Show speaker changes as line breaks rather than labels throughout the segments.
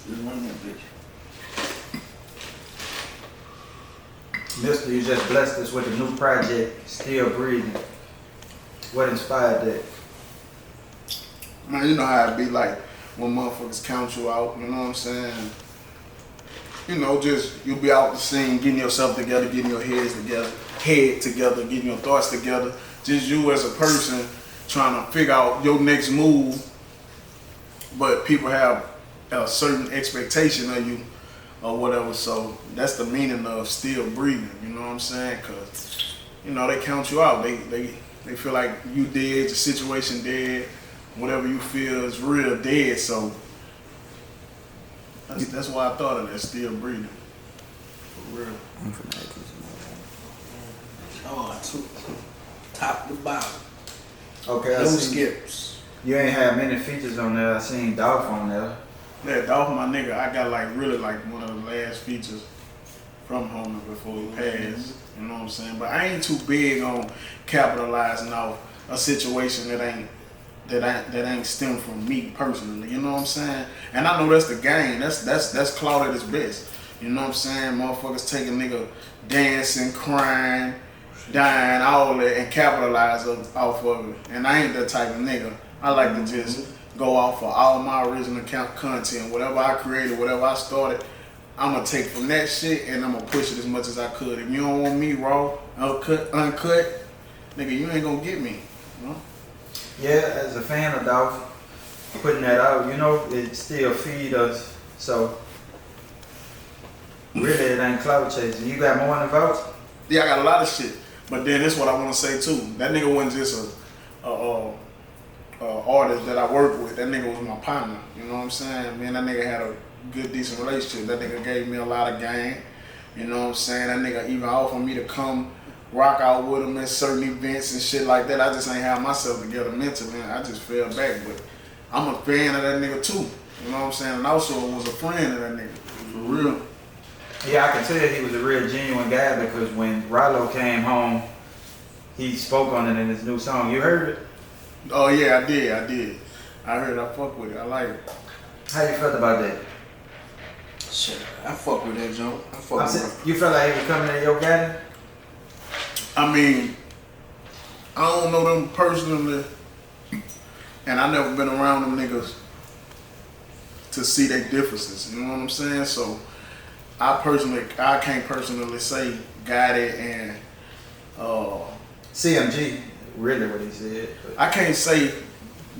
Just run that bitch.
Mister, you just blessed us with a new project, Still Breathing. What inspired that?
Man, you know how it be like when motherfuckers count you out, you know what I'm saying? You know, just you'll be out the scene, getting yourself together, getting your head together, getting your thoughts together. Just you as a person trying to figure out your next move, but people have a certain expectation of you or whatever. So that's the meaning of Still Breathing, you know what I'm saying? Cause you know they count you out. They feel like you dead, your situation dead, whatever you feel is real dead. So that's why I thought of that, Still Breathing. For real.
Oh, I took top to bottom.
Okay,
No
I see.
skips.
You ain't have many features on there. I seen Dolph on there.
Yeah, Dolph, my nigga, I got like really like one of the last features from Homer before he passed. You know what I'm saying? But I ain't too big on capitalizing off a situation that ain't stemmed from me personally. You know what I'm saying? And I know that's the game. That's clout at its best. You know what I'm saying? Motherfuckers take a nigga dancing, crying, dying, all that, and capitalize off of it. And I ain't that type of nigga. I like to just go off for all my original content. Whatever I created, whatever I started, I'm gonna take from that shit and I'm gonna push it as much as I could. If you don't want me raw, uncut, nigga, you ain't gonna get me. You know?
Yeah, as a fan of Dolph, putting that out, you know, it still feed us. So really, it ain't clout chasing. You got more than votes?
Yeah, I got a lot of shit. But then that's what I want to say too. That nigga wasn't just a artist that I work with. That nigga was my partner. You know what I'm saying? Me and that nigga had a good, decent relationship. That nigga gave me a lot of game. You know what I'm saying? That nigga even offered me to come rock out with him at certain events and shit like that. I just ain't have myself together mentally. I just fell back. But I'm a fan of that nigga too. You know what I'm saying? And also was a friend of that nigga. For real.
Yeah, I can tell he was a real genuine guy because when Rollo came home, he spoke on it in his new song. You heard it?
Oh yeah, I did. I heard I fuck with it. I like it.
How you felt about that?
Shit, I fuck with that joint. I fuck with it.
You felt like he was coming at your guy?
I mean, I don't know them personally, and I never been around them niggas to see their differences. You know what I'm saying? So I can't personally say got it and
CMG, really what he said. But
I can't say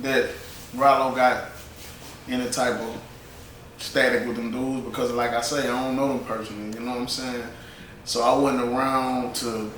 that Rollo got any type of static with them dudes because like I say, I don't know them personally, you know what I'm saying? So I wasn't around to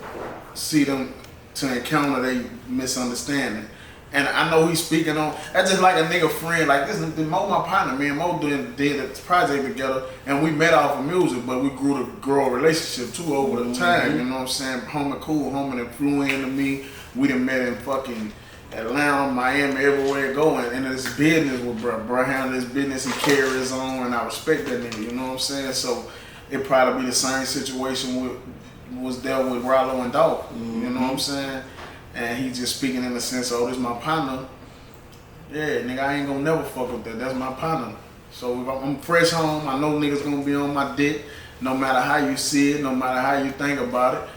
see them, to encounter their misunderstanding. And I know he's speaking on, that's just like a nigga friend, like this, Mo my partner, me and Mo did a project together and we met off of music, but we grew to grow a relationship too over the time, you know what I'm saying? Homie cool, homie that flew into me, we done met in fucking Atlanta, Miami, everywhere going, and it's business with bro handle his business, he carries on, and I respect that nigga, you know what I'm saying? So it probably be the same situation was dealt with Rollo and Dolph, you know what I'm saying? And he just speaking in the sense, oh, this my partner. Yeah, nigga, I ain't gonna never fuck with that. That's my partner. So if I'm fresh home, I know niggas gonna be on my dick, no matter how you see it, no matter how you think about it.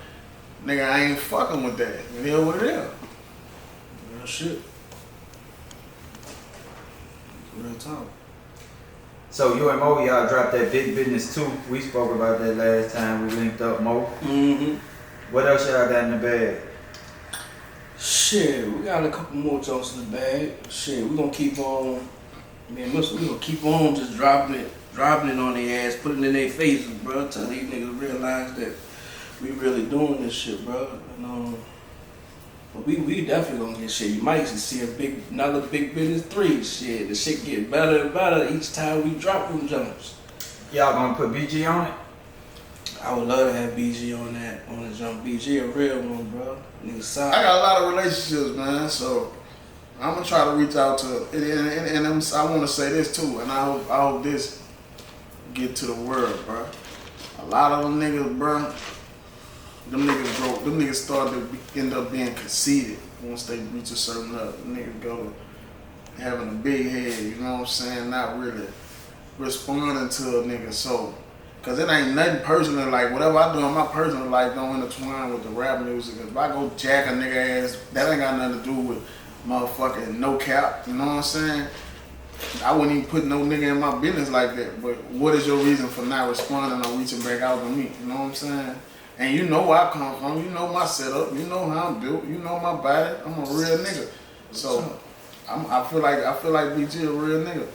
Nigga, I ain't fucking with that. It is what it is.
Real shit. Real talk.
so you and Mo, y'all dropped that Big Business 2. We spoke about that last time we linked up, Mo. What else y'all got in the bag?
Shit, we got a couple more jokes in the bag. Shit, we gonna keep on, me and Mr. We gonna keep on just dropping it on their ass, putting it in their faces, bro, till these niggas realize that we really doing this shit, bro. And but we definitely gonna get shit. You might see another Big Business 3 shit. The shit get better and better each time we drop them jumps.
Y'all gonna put BG on it?
I would love to have BG on the jump. BG a real one, bro. Nigga solid.
I got a lot of relationships, man, so I'm gonna try to reach out to, and I wanna say this too, and I hope this get to the world, bro. A lot of them niggas, bro, them niggas start to end up being conceited once they reach a certain level. Them niggas go to having a big head, you know what I'm saying? Not really responding to a nigga. So, cause it ain't nothing personal. Like whatever I do in my personal life don't intertwine with the rap music. If I go jack a nigga ass, that ain't got nothing to do with motherfucking no cap. You know what I'm saying? I wouldn't even put no nigga in my business like that. But what is your reason for not responding or reaching back out to me? You know what I'm saying? And you know where I come from. You know my setup. You know how I'm built. You know my body. I'm a real nigga. So I feel like BG a real nigga.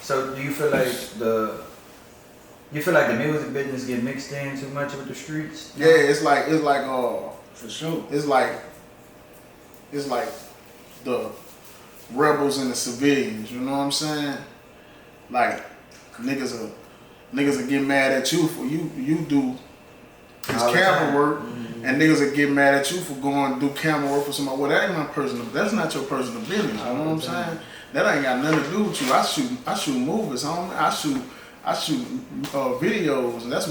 So do you feel like the music business get mixed in too much with the streets?
Yeah, it's like
For sure.
It's like the rebels and the civilians, you know what I'm saying? Like niggas will get mad at you for you do this camera work, and niggas will get mad at you for going to do camera work for somebody. Well, that ain't my personal. That's not your personal business. You know what I'm saying? That ain't got nothing to do with you. I shoot movies, homie. I shoot videos, and that's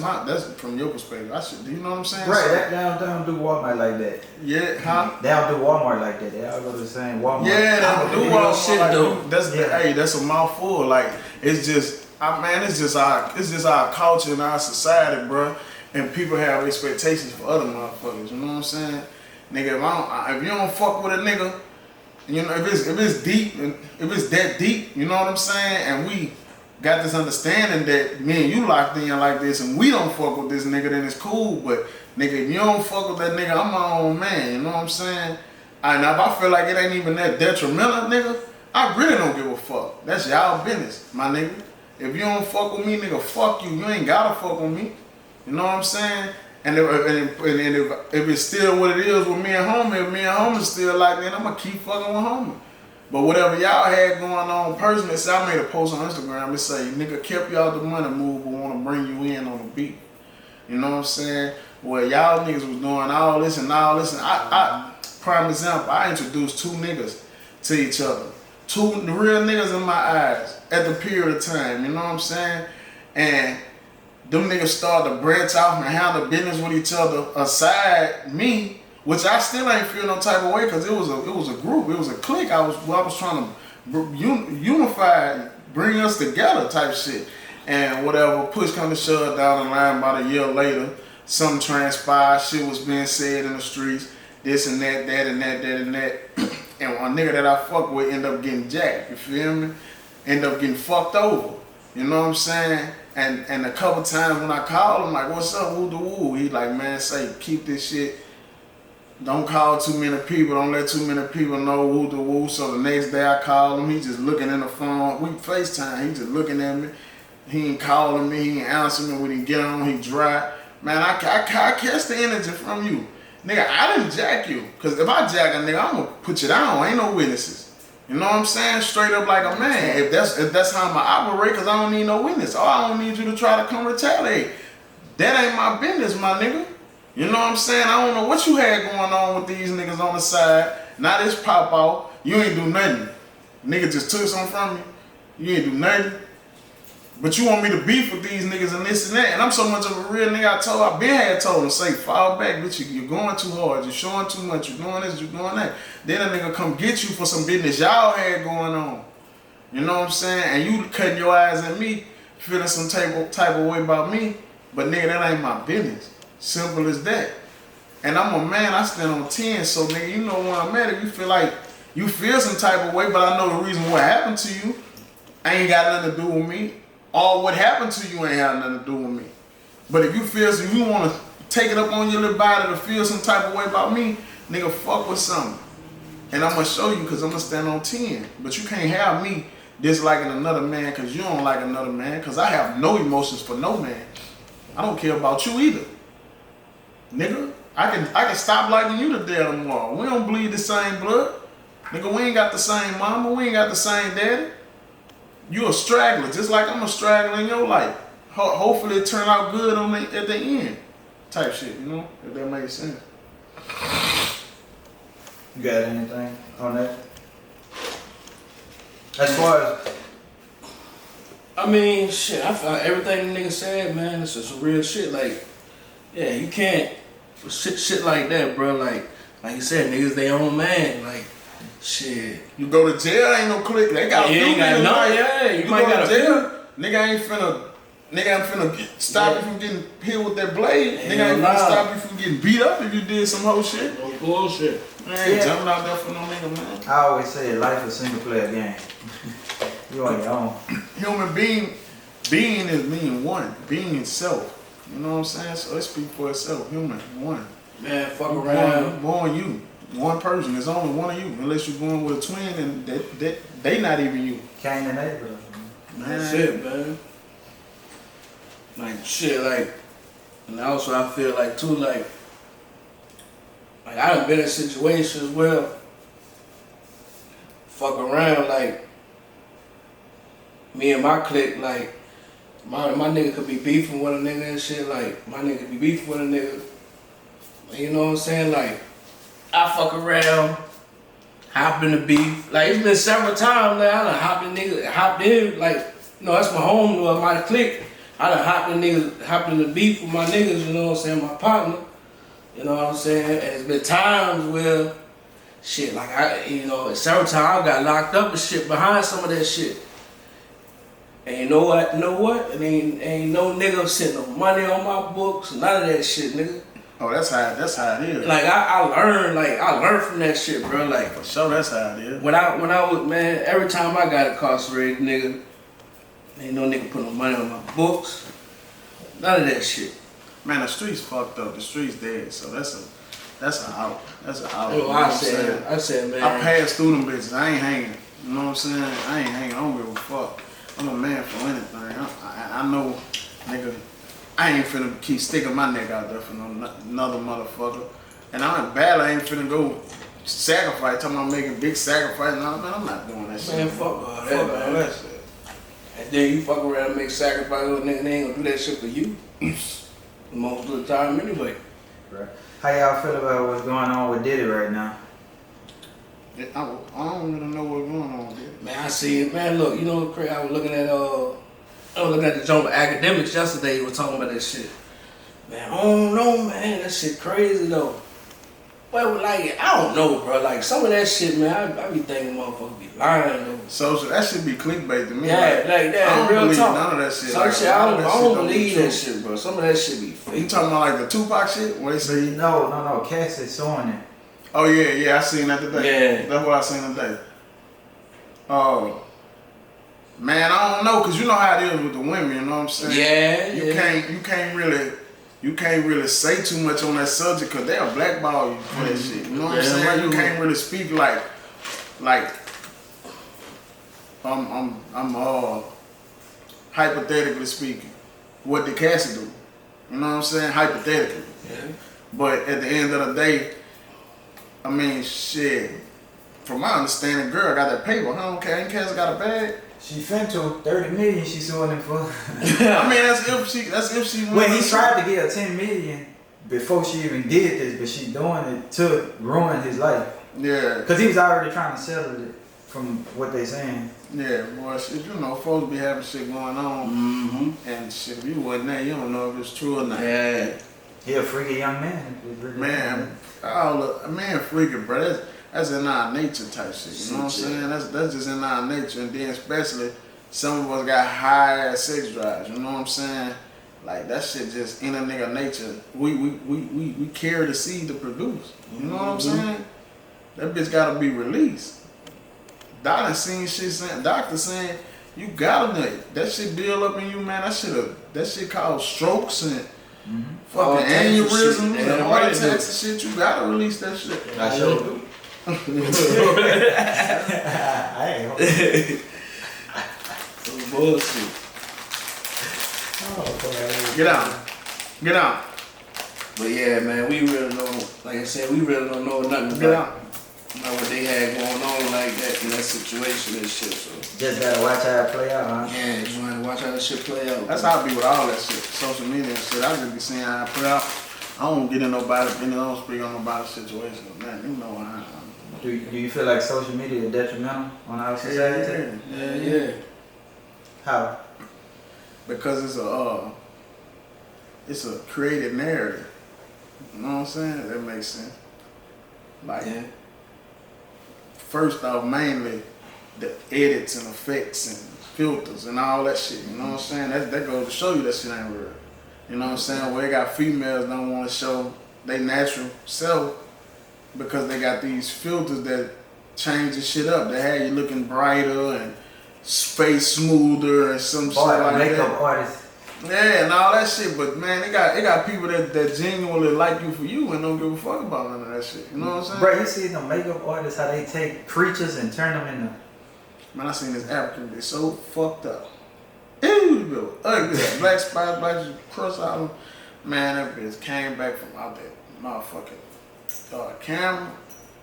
from your perspective. Do you know what I'm saying?
Right, they don't do Walmart like that.
Yeah, huh?
They don't do Walmart like that. They all go to the same Walmart.
Yeah, they don't do Walmart
shit
like
though.
Hey, that's a mouthful. Like it's just our culture and our society, bro. And people have expectations for other motherfuckers. You know what I'm saying? Nigga, if you don't fuck with a nigga, you know, if it's deep and if it's that deep, you know what I'm saying? And we got this understanding that me and you locked in like this and we don't fuck with this nigga, then it's cool. But nigga, if you don't fuck with that nigga, I'm my own man, you know what I'm saying? And if I feel like it ain't even that detrimental, nigga, I really don't give a fuck. That's y'all business, my nigga. If you don't fuck with me, nigga, fuck you. You ain't gotta fuck with me. You know what I'm saying? And if it's still what it is with me and homie, if me and homie still like that, I'm gonna keep fucking with homie. But whatever y'all had going on personally, so I made a post on Instagram. It say, nigga kept y'all the money move, but want to bring you in on the beat. You know what I'm saying? Well, y'all niggas was doing all this and all this. And I prime example, I introduced two niggas to each other. Two real niggas in my eyes at the period of time. You know what I'm saying? And them niggas started to branch off and handle business with each other aside me. Which I still ain't feel no type of way because it was a group, it was a clique. I was trying to unify, bring us together type shit. And whatever, push come to shove down the line about a year later, something transpired, shit was being said in the streets, this and that, that and that, that and that. And one nigga that I fuck with end up getting jacked, you feel me? End up getting fucked over. You know what I'm saying? And a couple times when I called him, like, what's up, woo the woo? He like, man, say, keep this shit. Don't call too many people. Don't let too many people know who the woo. So the next day I called him. He just looking in the phone. We FaceTime. He just looking at me. He ain't calling me. He ain't answering me. When he get on, he dry. Man, I catch the energy from you. Nigga, I didn't jack you. Because if I jack a nigga, I'm going to put you down. Ain't no witnesses. You know what I'm saying? Straight up like a man. If that's how I'm going to operate, because I don't need no witness. Or I don't need you to try to come retaliate. That ain't my business, my nigga. You know what I'm saying? I don't know what you had going on with these niggas on the side. Now this pop out. You ain't do nothing. Nigga just took something from you. You ain't do nothing. But you want me to beef with these niggas and this and that. And I'm so much of a real nigga. I been had told him, say, fall back, bitch. You're going too hard. You're showing too much. You're doing this. You're doing that. Then a nigga come get you for some business y'all had going on. You know what I'm saying? And you cutting your eyes at me, feeling some type of way about me. But nigga, that ain't my business. Simple as that. And I'm a man, I stand on 10, so nigga, you know when I'm at it, you feel like, you feel some type of way, but I know the reason what happened to you ain't got nothing to do with me, or what happened to you ain't had nothing to do with me. But if you feel, so you want to take it up on your little body to feel some type of way about me, nigga, fuck with something. And I'm going to show you because I'm going to stand on 10. But you can't have me disliking another man because you don't like another man, because I have no emotions for no man. I don't care about you either. Nigga, I can stop liking you today or tomorrow. We don't bleed the same blood. Nigga, we ain't got the same mama. We ain't got the same daddy. You a straggler, just like I'm a straggler in your life. Hopefully it turn out good at the end. Type shit, you know? If that makes sense.
You got anything on that? As far as...
I mean, shit, I found everything the nigga said, man, it's just real shit. Like, yeah, you can't... Shit like that, bro. Like you said, niggas they own man. Like, shit.
You go to jail, ain't no click. They got
you ain't got no. Yeah, you might got a
jail. Nigga ain't finna stop you from getting hit with that blade.
Hell
Nigga ain't
nah.
finna stop you from getting beat up if you did some whole shit.
No bullshit.
Man, ain't jumping out there for no nigga, man.
I always say life is a single player game. You on your own.
Human being is being one, being itself. You know what I'm saying? So let's speak for itself. Human, one.
Man, fuck around.
Born you. One person. There's only one of you. Unless you're going with a twin and they not even you.
Cain and Abel.
That's it, man. Like shit, like, and also I feel like too, like I done been in situations where fuck around, like me and my clique, like my nigga could be beefing with a nigga and shit, like my nigga be beefing with a nigga. You know what I'm saying? Like I fuck around, hop in the beef. Like it's been several times like I done hopped in, like, you know, that's my home or my clique. I done hopped in the beef with my niggas, you know what I'm saying, my partner. You know what I'm saying? And it's been times where shit, like several times I got locked up and shit behind some of that shit. And you know what? And ain't no nigga sent no money on my books, none of that shit, nigga.
Oh, that's how it is.
Like I learned from that shit, bro. Like
For sure, that's how it is.
when I was, man, every time I got incarcerated, nigga, ain't no nigga put no money on my books. None of that shit.
Man, the streets fucked up. The streets dead. So that's a out. That's an out.
You know,
You know
I
what I'm saying?
said, man.
I passed through them bitches. I ain't hanging. You know what I'm saying? I ain't hanging. I don't give a fuck. I'm a man for anything. I know, nigga, I ain't finna keep sticking my neck out there for another motherfucker. And I'm bad. I ain't finna go sacrifice. Talking about making big sacrifice. No, man, I'm not doing that shit.
Man, fuck all that,
Fuck
man.
all that shit.
And then you fuck around and make sacrifice with a nigga, they ain't gonna do that shit for you. Most of the time anyway.
Right. How y'all feel about what's going on with Diddy right now?
I don't really know what's going on here.
Man, I see it. Man, look, you know, Craig, I was looking at the joint with academics yesterday. He was talking about that shit. Man, I don't know, man. That shit crazy though. Well, like, I don't know, bro. Like, some of that shit, man, I be thinking motherfuckers be lying though.
So that should be clickbait to me.
Yeah, like that.
I don't
Real
believe
talk.
none of that shit.
Some
Like,
shit,
a
I
lot of
don't
that shit
believe
be
that
true.
shit, bro. Some of that shit be
You
fake.
talking about like the Tupac shit? What they say?
No. Cass is showing it.
Oh yeah, I seen that today.
Yeah.
That's what I seen today. Oh, man, I don't know, cause you know how it is with the women. You know what I'm saying?
Yeah,
You can't really say too much on that subject, cause they'll blackball you for that shit. You know what I'm
Yeah,
saying?
right.
You can't really speak like I'm hypothetically speaking. What did Cassie do? You know what I'm saying? Hypothetically.
Yeah.
But at the end of the day, I mean, shit. From my understanding, girl got that paper. Huh? Okay, ain't Cassie got a bag?
She finna 30 million she suing him for.
I mean, that's if she.
When he tried to get her 10 million before she even did this, but she doing it to ruin his life.
Yeah.
Cause he was already trying to settle it from what they saying.
Yeah, boy, shit, you know, folks be having shit going on,
Mm-hmm.
and shit, if you wasn't there, you don't know if it's true or not.
Yeah.
He a freaky young man.
Man, man, freaking, bro. That's in our nature type shit. You know what I'm saying? That's just in our nature, and then especially some of us got high ass sex drives. You know what I'm saying? Like that shit just in a nigga nature. We carry the seed to produce. You know what I'm saying? That bitch gotta be released. Doctor seen shit saying, doctor saying you gotta nut. That shit build up in you, man. That shit called strokes and fucking aneurysms and heart attacks and shit. You gotta release that shit.
I sure do. I ain't.
Some bullshit.
Oh,
Get out.
But yeah, man, we really don't, like I said, we really don't know nothing about what they had going on like that in that situation and shit. So
just gotta watch how it play out, huh?
yeah, just want to watch how that shit play out.
That's how I be with all that shit. Social media and shit. I just be seeing how I put out. I don't get in nobody, I don't speak on nobody's situation. Man, you know how
Do you feel like social media is detrimental on our society?
Yeah.
How?
Because it's a created narrative. You know what I'm saying? That makes sense. Like, first off, mainly the edits and effects and filters and all that shit. You know what I'm saying? That goes to show you that shit ain't real. You know what I'm saying? Where they got females don't want to show their natural self because they got these filters that change the shit up. They have you looking brighter and face smoother and some shit like
makeup
that.
artists.
Yeah, and all that shit. But man, they got people that genuinely like you for you and don't give a fuck about none of that shit. You know what I'm saying?
Bro, you see the makeup artists how they take creatures and turn them into.
Man, I seen this African bitch so fucked up. Ew, bro. Ugly. Black spots, black cross out. Man, that bitch came back from out there motherfucking camera.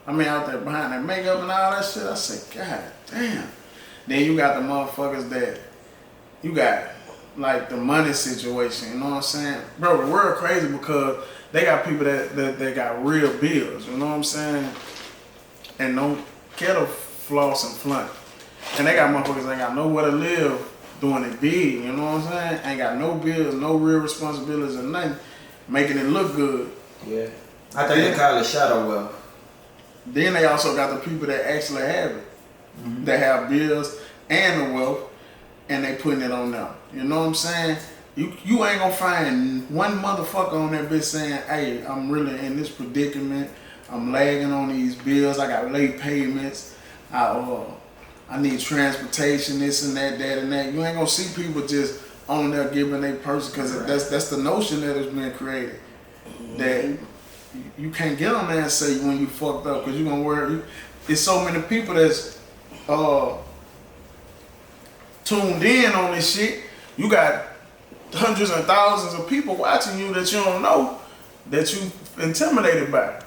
I mean, out there behind that makeup and all that shit. I said, God damn. Then you got the motherfuckers that you got like the money situation. You know what I'm saying, bro? The world crazy because they got people that got real bills. You know what I'm saying? And no kettle floss and flaunt. And they got motherfuckers that ain't got nowhere to live doing it big, you know what I'm saying? Ain't got no bills, no real responsibilities or nothing, making it look good.
Yeah. I think they call it shadow wealth.
Then they also got the people that actually have it, that have bills and the wealth, and they putting it on them. You know what I'm saying? You ain't gonna find one motherfucker on that bitch saying, hey, I'm really in this predicament, I'm lagging on these bills, I got late payments, I need transportation, this and that, that and that. You ain't gonna see people just on there giving their person because that's the notion that has been created. That you can't get on there and say when you fucked up because you're gonna worry. There's so many people that's tuned in on this shit. You got hundreds and thousands of people watching you that you don't know that you intimidated by.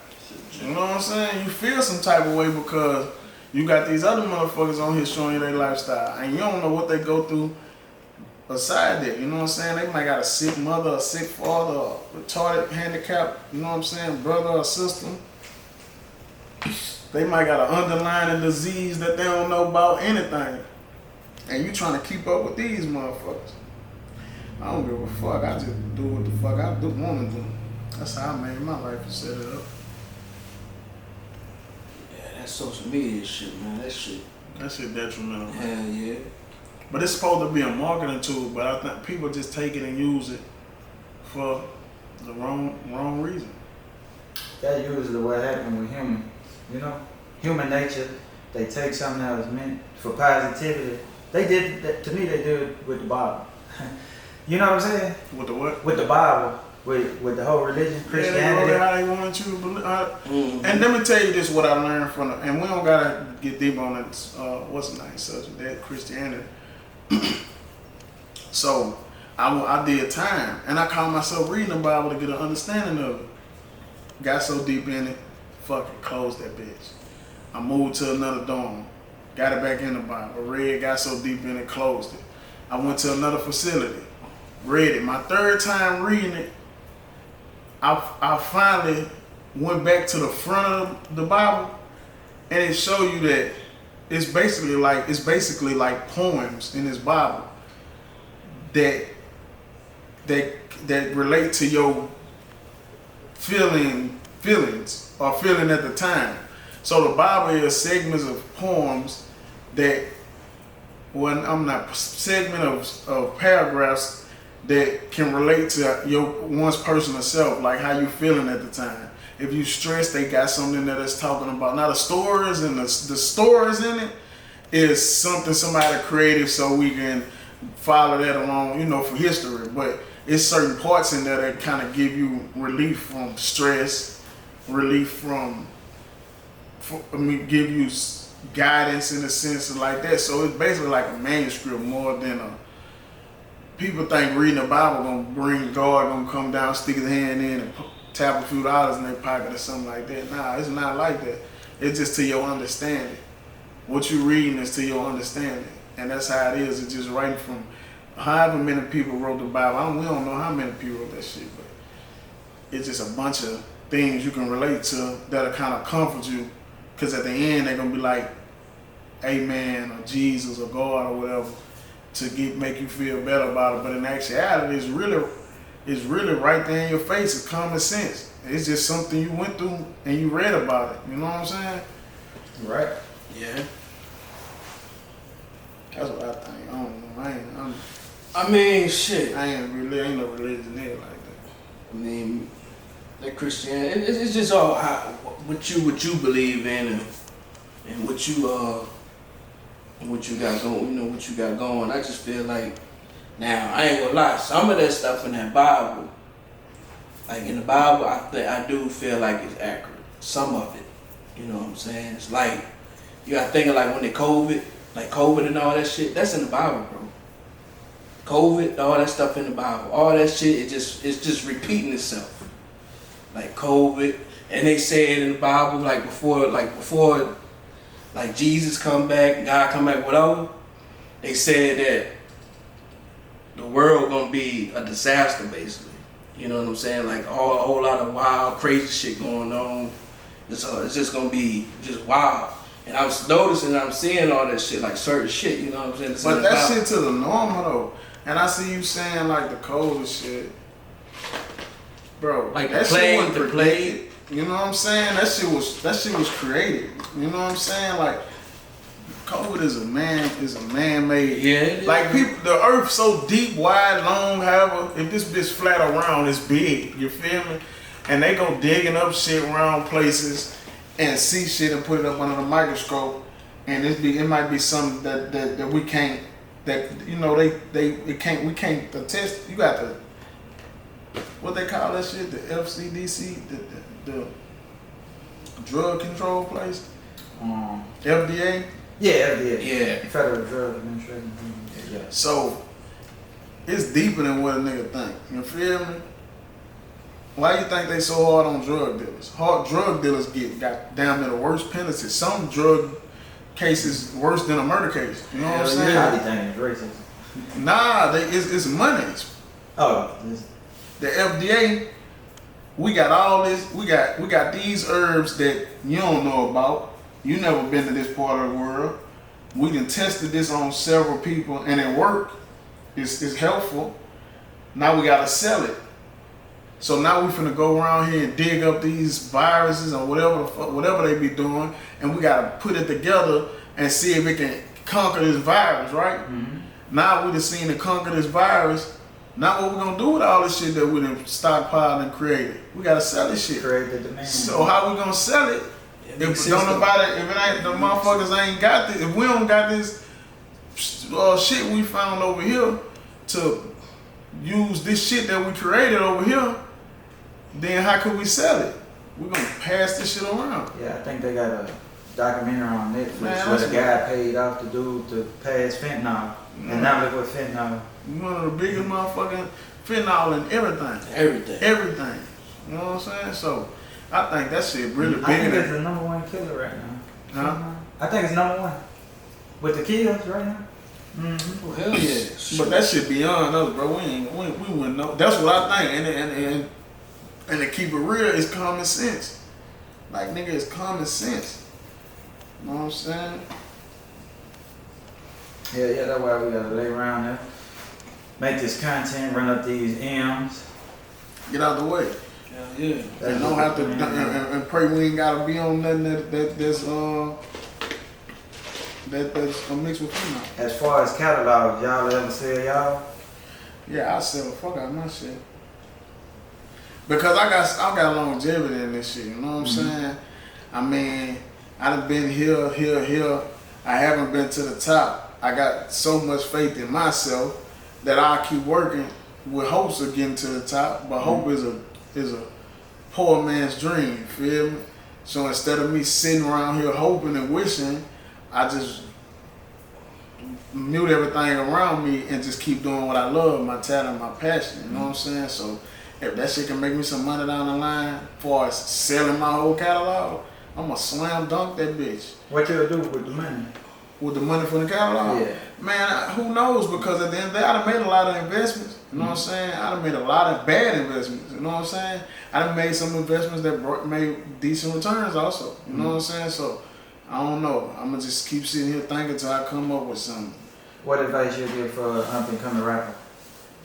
You know what I'm saying? You feel some type of way because you got these other motherfuckers on here showing you their lifestyle, and you don't know what they go through aside that. You know what I'm saying? They might got a sick mother, a sick father, a retarded, handicapped, you know what I'm saying, brother or sister. They might got an underlying disease that they don't know about anything. And you trying to keep up with these motherfuckers. I don't give a fuck. I just do what the fuck I do want to do. That's how I made my life and set it up.
That social media shit, man. That shit
detrimental.
Hell yeah.
But it's supposed to be a marketing tool, but I think people just take it and use it for the wrong reason.
That usually what happened with humans. You know, human nature. They take something that was meant for positivity. They did that, to me. They did it with the Bible. You know what I'm saying?
With the what?
With the Bible. With the whole religion, Christianity.
Yeah, they how they want you to believe. And let me tell you this: what I learned from the, and we don't gotta get deep on it. What's the name subject? That Christianity. So I did time, and I called myself reading the Bible to get an understanding of it. Got so deep in it, fucking closed that bitch. I moved to another dorm, got it back in the Bible. Read, got so deep in it, closed it. I went to another facility, read it. My third time reading it, I finally went back to the front of the Bible, and it showed you that it's basically like poems in this Bible that relate to your feelings or feeling at the time. So the Bible is segments of poems that, segment of paragraphs that can relate to one's personal self, like how you feeling at the time. If you stressed, they got something that is talking about. Now the stories and the stories in it is something somebody creative so we can follow that along, you know, for history. But it's certain parts in there that kind of give you relief from stress, relief give you guidance in a sense like that. So it's basically like a manuscript more than a. People think reading the Bible gonna bring God, gonna come down, stick his hand in, and tap a few dollars in their pocket or something like that. Nah, it's not like that. It's just to your understanding. What you reading is to your understanding, and that's how it is. It's just writing from however many people wrote the Bible. We don't know how many people wrote that shit, but it's just a bunch of things you can relate to that'll kind of comfort you. Because at the end, they're gonna be like, Amen, or Jesus, or God, or whatever, to make you feel better about it. But in actuality, it's really right there in your face. It's common sense. It's just something you went through and you read about it. You know what I'm saying?
Right.
Yeah.
That's what I think. I don't know.
I mean, shit.
Ain't no religion there like that.
I mean, that Christianity, it's just all what you believe in and what you got going. You know what you got going. I just feel like now I ain't gonna lie. Some of that stuff in that Bible, like in the Bible, I do feel like it's accurate. Some of it, you know what I'm saying? It's like you gotta think of like when COVID and all that shit. That's in the Bible, bro. COVID, all that stuff in the Bible, all that shit, it's just repeating itself. Like COVID, and they say it in the Bible, like before, like Jesus come back, God come back, whatever. They said that the world gonna be a disaster, basically. You know what I'm saying? Like a whole lot of wild, crazy shit going on. It's just gonna be just wild. And I was noticing, I'm seeing all that shit, like certain shit. You know what I'm saying? It's
but that shit to the normal though. And I see you saying like the COVID shit, bro. Like that shit wasn't predicted. You know what I'm saying? That shit was created. You know what I'm saying? Like COVID is a man-made.
Yeah.
Like people, the earth so deep, wide, long, however. If this bitch flat around, it's big. You feel me? And they go digging up shit around places and see shit and put it up under the microscope, and it might be something that we can't. That you know we can't attest. You got the what they call that shit, the FCDC, the drug control place, FDA.
Yeah, FDA.
Yeah.
Federal Drug Administration. Yeah.
So it's deeper than what a nigga think. You feel me? Why you think they so hard on drug dealers? Drug dealers got damn near the worst penalties. Some drug cases worse than a murder case. You know what I'm saying?
How do you think it's racist?
Nah, it's money.
Oh.
The FDA, we got all this. We got these herbs that you don't know about. You never been to this part of the world. We done tested this on several people and it worked. It's helpful. Now we gotta sell it. So now we finna go around here and dig up these viruses or whatever they be doing, and we gotta put it together and see if it can conquer this virus, right? Mm-hmm. Now we done seen it conquer this virus. Now what we gonna do with all this shit that we done stockpiled and created? We gotta sell this shit.
Create the demand.
So how we gonna sell it? If don't nobody, if it ain't the motherfuckers ain't got this, if we don't got this shit we found over here to use this shit that we created over here, then how could we sell it? We're gonna pass this shit around.
Yeah, I think they got a documentary on Netflix
Man,
where the guy paid off the dude to pass fentanyl. And now look what fentanyl.
One of the biggest motherfucking fentanyl and everything. Everything. You know what I'm saying? So I think that shit really big.
I think it's the #1 killer right now.
Huh?
I think it's #1 with the kills right now.
Mm-hmm. Well, hell yeah.
But that shit beyond us, bro. We wouldn't know. That's what I think. And to keep it real, it's common sense. Like nigga, it's common sense. You know what I'm saying?
Yeah, that's why we gotta lay around there. Make this content, run up these M's.
Get out the way.
Hell yeah.
And don't have to and pray we ain't gotta be on nothing that's mixed with fentanyl.
As far as catalogs, y'all ever sell y'all?
Yeah, I sell the fuck out of my shit. Because I got longevity in this shit, you know what I'm saying? I mean, I done been here. I haven't been to the top. I got so much faith in myself that I keep working with hopes of getting to the top. But hope is a poor man's dream, you feel me? So instead of me sitting around here hoping and wishing, I just mute everything around me and just keep doing what I love, my talent, my passion, you know what I'm saying? So if that shit can make me some money down the line, as far as selling my whole catalog, I'm gonna slam dunk that bitch.
What you'll do with the money?
With the money from the catalog?
Yeah.
Man, who knows? Because at the end of the day, I done made a lot of investments. You know what I'm saying? I done made a lot of bad investments. You know what I'm saying? I done made some investments that made decent returns also. You know what I'm saying? So, I don't know. I'm gonna just keep sitting here thinking until I come up with something.
What advice you give for an up-and-coming rapper?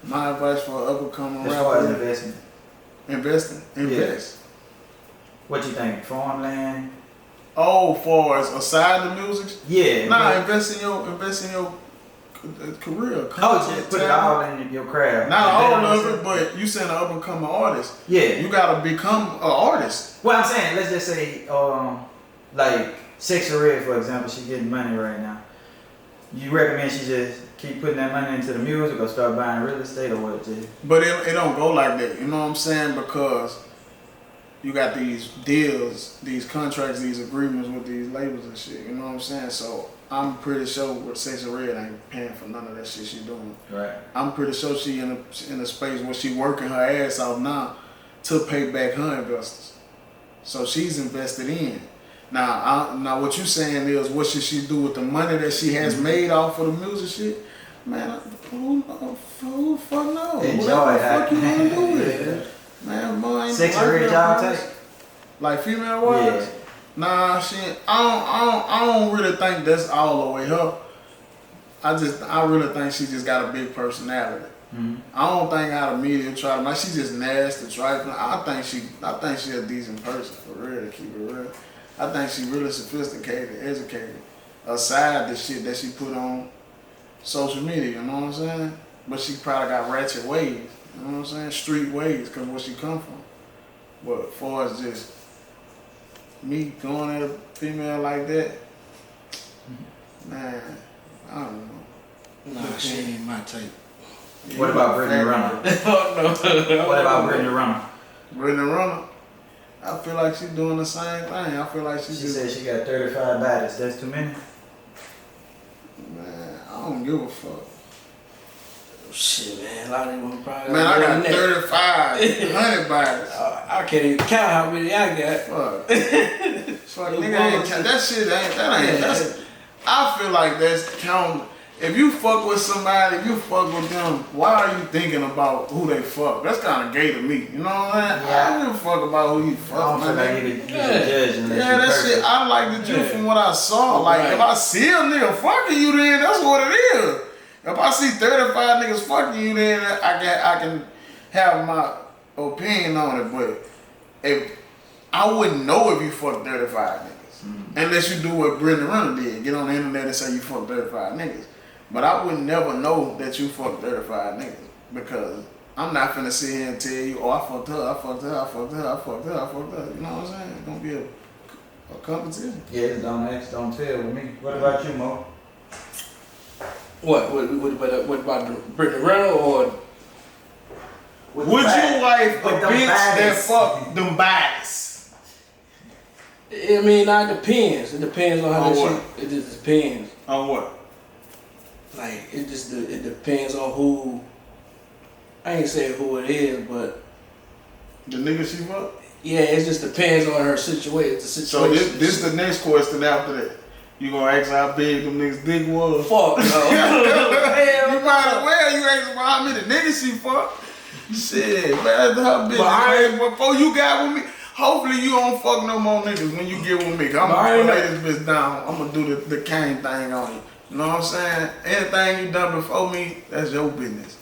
My advice for an up-and-coming rapper.
As far as investment.
Invest.
Yeah. What you think? Farmland?
Oh, far as aside the music?
Yeah.
Nah, invest in your career.
Oh, just put it all in your craft.
Not all of it, but you saying an up and coming artist.
Yeah.
You gotta become an artist.
Well, I'm saying, let's just say, like Sexy Red, for example, she getting money right now. You recommend she just keep putting that money into the music or start buying real estate or what? Just?
But it don't go like that. You know what I'm saying? Because you got these deals, these contracts, these agreements with these labels and shit. You know what I'm saying? So I'm pretty sure with Sexy Red ain't paying for none of that shit she doing.
Right.
I'm pretty sure she in a space where she working her ass off now to pay back her investors. So she's invested in. Now what you saying is, what should she do with the money that she has made off of the music shit? Man, who the fuck knows?
Enjoy
what the
it.
fuck you wanna do with it? Man, boy, ain't
Sexy
like
Red,
that,
y'all
bro.
take?
Like female wise?
Yeah.
Nah, shit. I don't really think that's all the way up. I really think she just got a big personality.
Mm-hmm.
I don't think how the media try to, like, she just nasty, trifling. I think she a decent person, for real, to keep it real. I think she really sophisticated, educated. Aside the shit that she put on social media, you know what I'm saying? But she probably got ratchet ways, you know what I'm saying? Street ways, cause where she come from. But as far as just me going at a female like that, man, I don't know.
Nah, she ain't my type.
Yeah,
What about Brittany Renner?
Oh no.
What about Brittany Renner?
Brittany Renner? I feel like she's doing the same thing. I feel like
She said she got 35 bodies. That's too many?
Man, I don't give a fuck.
Shit, man. A lot of them probably.
Man, I got 3,500 bodies.
I can't even count how many I got.
Fuck. Fuck, nigga, that shit ain't. That's. I feel like that's counting. If you fuck with somebody, if you fuck with them, why are you thinking about who they fuck? That's kind of gay to me. You know what I'm saying?
Yeah.
I don't give a fuck about who you
I
fuck.
don't feel like you can judge unless
Yeah,
you
that
perfect.
shit, I like the juice from what I saw. Like,
Right.
if I see a nigga fucking you, then that's what it is. If I see 35 niggas fucking you, then I can have my opinion on it. But if I wouldn't know if you fuck 35 niggas. Unless you do what Brittany Renner did. Get on the internet and say you fuck 35 niggas. But I would never know that you fucked 35 niggas. Because I'm not finna sit here and tell you, oh, I fucked her, I fucked her, I fucked her, I fucked her, I fucked her. You know what I'm saying? It's gonna be a competition.
Yeah, don't ask, don't tell with me. What about you, Mo?
What about the Brittany Renner or?
Would you wife a
With them
bitch that
bodies.
fuck them bodies?
I mean, it depends. It depends on how
On
that
what?
shit. It just depends.
On what?
Like it depends on who. I ain't saying who it is, but
The nigga she fuck?
yeah, it just depends on her situation. The
So
situation.
this the next question after that. You gonna ask how big them niggas dick was?
Fuck no.
You might as well, you ask about how many niggas she fuck. Shit, man, how big
But I
is before you got with me. Hopefully you don't fuck no more niggas when you get with me. I'm
But I
gonna
ain't
lay this bitch down. I'm gonna do the Cain thing on you. You know what I'm saying? Anything you done before me, that's your business.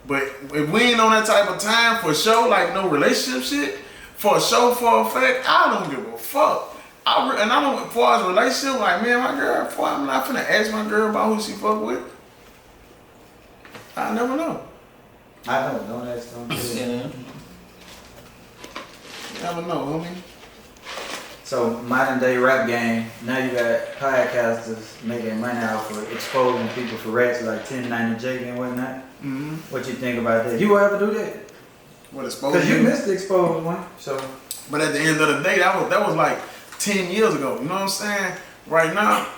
But if we ain't on that type of time for show, like no relationship shit, for a show, for a fact, I don't give a fuck. And I don't, as far as relationship, like me and my girl, I'm not finna ask my girl about who she fuck with. I never know.
I know, don't ask, don't tell.
Yeah.
Never know, homie.
So, modern day rap game, now you got podcasters making money out for exposing people for rats like 1090 Jake and whatnot.
Mm-hmm.
What you think about that? You will ever do that?
What exposed
Because you
you?
missed the exposed one, so.
But at the end of the day, that was like 10 years ago. You know what I'm saying? Right now,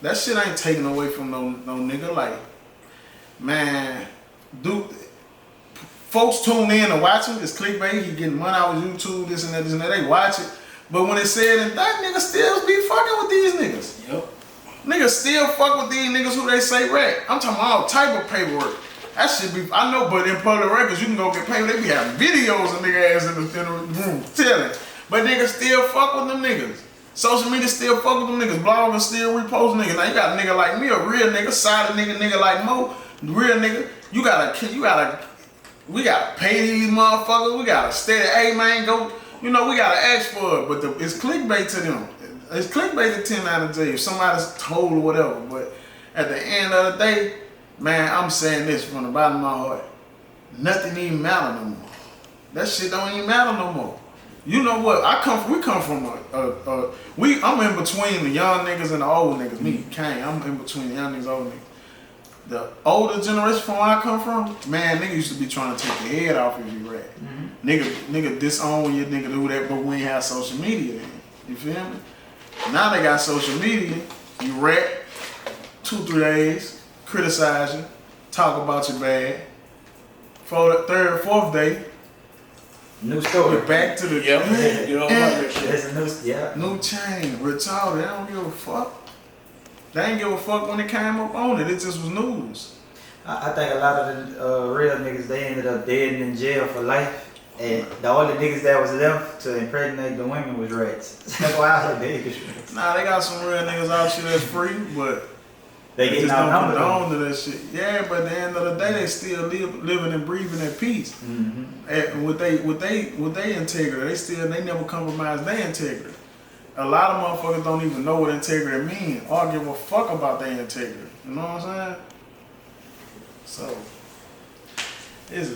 that shit ain't taken away from no nigga. Like, man, dude, folks tune in to watch him. It's clickbait. He getting money out of YouTube, this and that, this and that. They watch it. But when it's said and that nigga still be fucking with these niggas.
Yep.
Niggas still fuck with these niggas who they say rat. I'm talking about all type of paperwork. That shit be, I know, but in public records, you can go get paid. They be having videos of nigga ass in the room telling. But niggas still fuck with them niggas. Social media still fuck with them niggas. Bloggers still repost niggas. Now you got a nigga like me, a real nigga, solid nigga like Mo, real nigga. We gotta pay these motherfuckers. We gotta stay, hey man, go. You know, we gotta ask for it, but it's clickbait to them. It's clickbait to 10 out of J if somebody's told or whatever. But at the end of the day, man, I'm saying this from the bottom of my heart. Nothing even matter no more. That shit don't even matter no more. You know what? We come from I'm in between the young niggas and the old niggas. Me, Cain, I'm in between the young niggas and old niggas. The older generation from where I come from, man, niggas used to be trying to take your head off if you rap. Nigga disown you, nigga do that, but we ain't have social media then. You feel me? Now they got social media. You rap 2-3 days, criticize you, talk about you bad. For the third, fourth day,
new story.
we're back to the
You know about that shit.
There's a new
chain, retarded. They don't give a fuck. They ain't give a fuck when it came up on it. It just was news.
I think a lot of the real niggas, they ended up dead and in jail for life. And the only niggas that was left to impregnate the women was rats. That's why I was like, niggas.
Nah, they got some real niggas out here that's free, but
They
just
getting
don't
outnumbered.
condone to that shit. Yeah, but at the end of the day, they still living and breathing at peace. And with they integrity, they never compromise their integrity. A lot of motherfuckers don't even know what integrity means or give a fuck about their integrity. You know what I'm saying? So, it's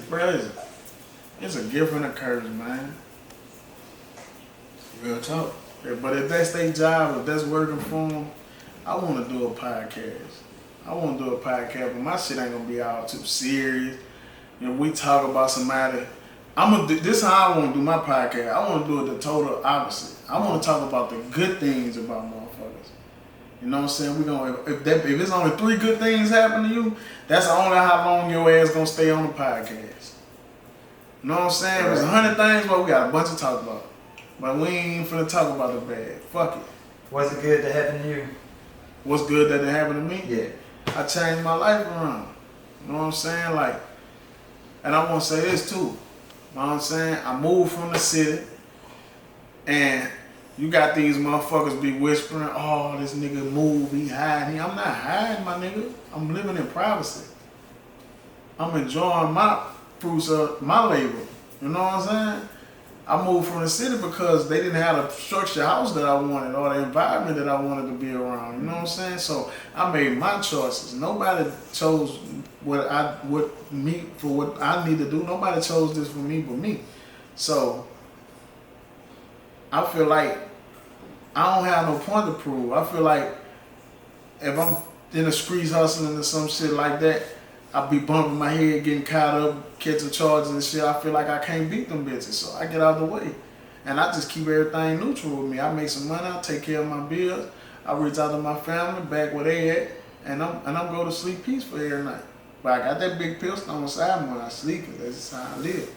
a gift and a curse, man.
Real talk.
Yeah, but if that's their job, if that's working for them, I want to do a podcast. But my shit ain't gonna be all too serious. You know, we talk about somebody. This is how I want to do my podcast. I want to do it the total opposite. I want to talk about the good things about motherfuckers. You know what I'm saying? If it's only 3 good things happen to you, that's only how long your ass gonna stay on the podcast. You know what I'm saying? There's 100 things, but we got a bunch to talk about. But we ain't finna talk about the bad. Fuck it.
What's it good that happened to you?
What's good that happened to me?
Yeah.
I changed my life around. You know what I'm saying? Like, and I want to say this too. You know what I'm saying? I moved from the city, and you got these motherfuckers be whispering, oh, this nigga moved, he hiding. I'm not hiding, my nigga. I'm living in privacy. I'm enjoying my fruits of my labor. You know what I'm saying? I moved from the city because they didn't have the structured house that I wanted or the environment that I wanted to be around. You know what I'm saying? So I made my choices. Nobody chose what I need to do. Nobody chose this for me but me. So I feel like I don't have no point to prove. I feel like if I'm in the streets hustling or some shit like that, I be bumping my head, getting caught up, catching charges and shit. I feel like I can't beat them bitches, so I get out of the way. And I just keep everything neutral with me. I make some money, I take care of my bills, I reach out to my family, back where they at, and I'm go to sleep peaceful every night. But I got that big pistol on the side when I sleep, that's just how I live.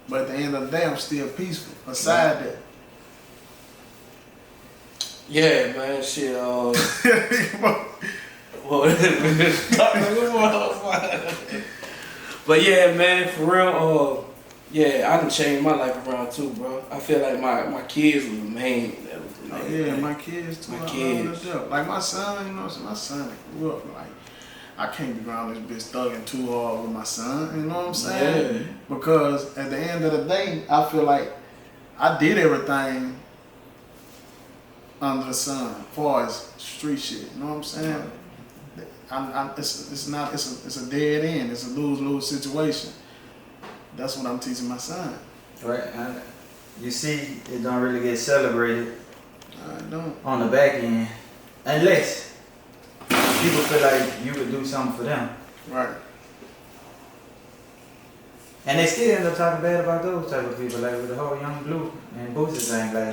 But at the end of the day, I'm still peaceful, aside that.
Yeah, man, shit, but yeah, man, for real, yeah, I done changed my life around too, bro. I feel like my kids was the main.
Yeah, my kids too.
My kids.
Like my son, you know, my son grew up like, I can't be around this bitch thugging too hard with my son, you know what I'm saying? Yeah. Because at the end of the day, I feel like I did everything under the sun, as far as street shit, you know what I'm saying? It's a dead end. It's a lose-lose situation. That's what I'm teaching my son.
Right. And you see, it don't really get celebrated.
I don't.
On the back end, unless people feel like you would do something for them.
Right.
And they still end up talking bad about those type of people, like with the whole Young Blue and Boosie thing, like.